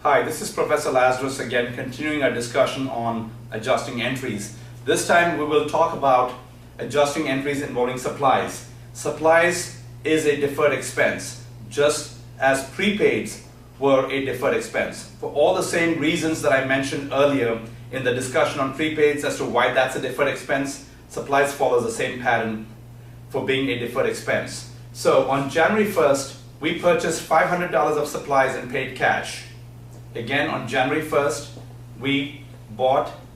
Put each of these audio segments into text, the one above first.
Hi, this is Professor Lazarus again, continuing our discussion on adjusting entries. This time we will talk about adjusting entries involving supplies. Supplies is a deferred expense, just as prepaids were a deferred expense. For all the same reasons that I mentioned earlier in the discussion on prepaids as to why that's a deferred expense, supplies follows the same pattern for being a deferred expense. So on January 1st, we purchased $500 of supplies and paid cash. Again, on January 1st, we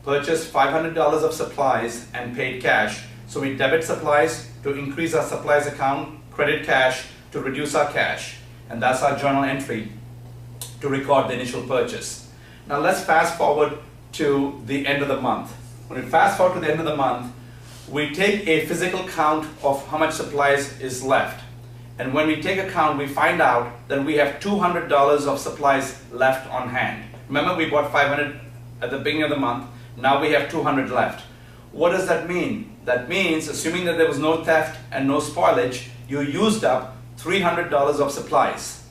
purchased $500 of supplies and paid cash. So we debit supplies to increase our supplies account, credit cash to reduce our cash. And that's our journal entry to record the initial purchase. Now let's fast forward to the end of the month. When we fast forward to the end of the month, we take a physical count of how much supplies is left. And when we take a count, we find out that we have $200 of supplies left on hand. Remember, we bought $500 at the beginning of the month. Now we have $200 left. What does that mean? That means, assuming that there was no theft and no spoilage, you used up $300 of supplies.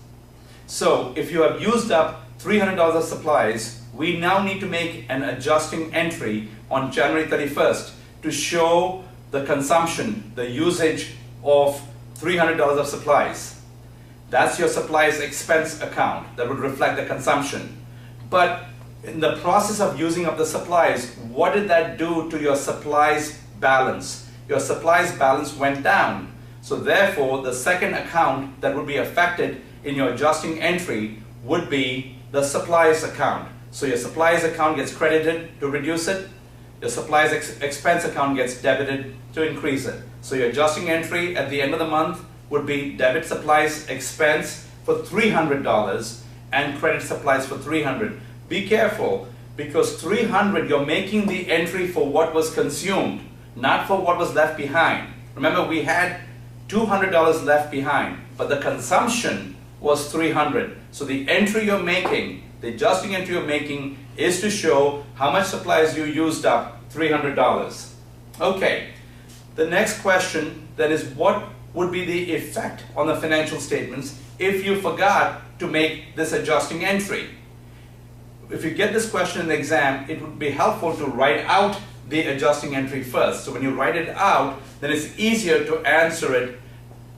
So if you have used up $300 of supplies, we now need to make an adjusting entry on January 31st to show the consumption, the usage of $300 of supplies. That's your supplies expense account that would reflect the consumption. But in the process of using up the supplies, what did that do to your supplies balance? Your supplies balance went down. So therefore, the second account that would be affected in your adjusting entry would be the supplies account. So your supplies account gets credited to reduce it. Your supplies expense account gets debited to increase it. So your adjusting entry at the end of the month would be debit supplies expense for $300 and credit supplies for $300. Be careful, because $300, you're making the entry for what was consumed, not for what was left behind. Remember, we had $200 left behind, but the consumption was $300. So the entry you're making, the adjusting entry you're making, is to show how much supplies you used up, $300. Okay, the next question then is, what would be the effect on the financial statements if you forgot to make this adjusting entry? If you get this question in the exam, it would be helpful to write out the adjusting entry first. So when you write it out, then it's easier to answer it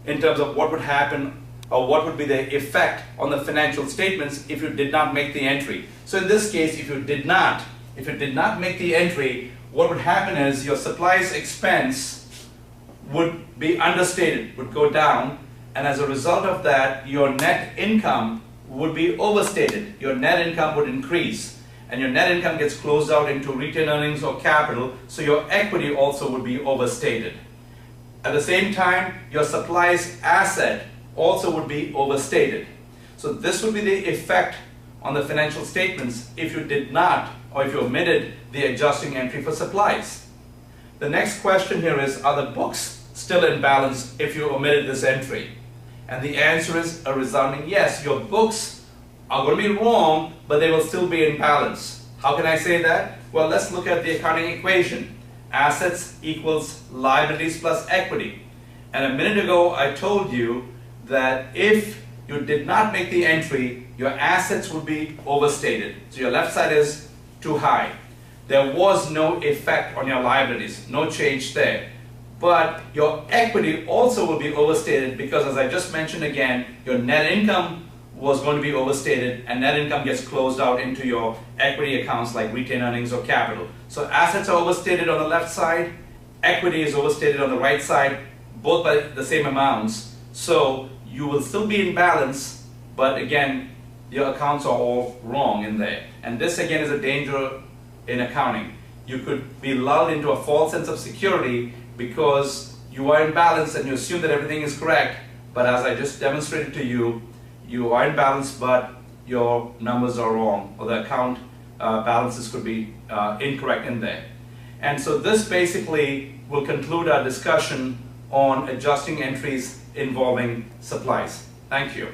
in terms of what would happen or what would be the effect on the financial statements if you did not make the entry. So in this case, if you did not make the entry, what would happen is your supplies expense would be understated, would go down, and as a result of that, your net income would be overstated. Your net income would increase, and your net income gets closed out into retained earnings or capital, so your equity also would be overstated. At the same time, your supplies asset also would be overstated. So this would be the effect on the financial statements if you did not, or if you omitted the adjusting entry for supplies. The next question here is, are the books still in balance if you omitted this entry? And the answer is a resounding yes. Your books are going to be wrong, but they will still be in balance. How can I say that? Well, let's look at the accounting equation. Assets equals liabilities plus equity. And a minute ago, I told you that if you did not make the entry, your assets would be overstated. So your left side is too high. There was no effect on your liabilities, no change there. But your equity also will be overstated because, as I just mentioned again, your net income was going to be overstated, and net income gets closed out into your equity accounts like retained earnings or capital. So assets are overstated on the left side, equity is overstated on the right side, both by the same amounts. So you will still be in balance, but again, your accounts are all wrong in there. And this again is a danger in accounting. You could be lulled into a false sense of security because you are in balance and you assume that everything is correct, but as I just demonstrated to you, you are in balance but your numbers are wrong, or the account balances could be incorrect in there. And so this basically will conclude our discussion on adjusting entries involving supplies. Thank you.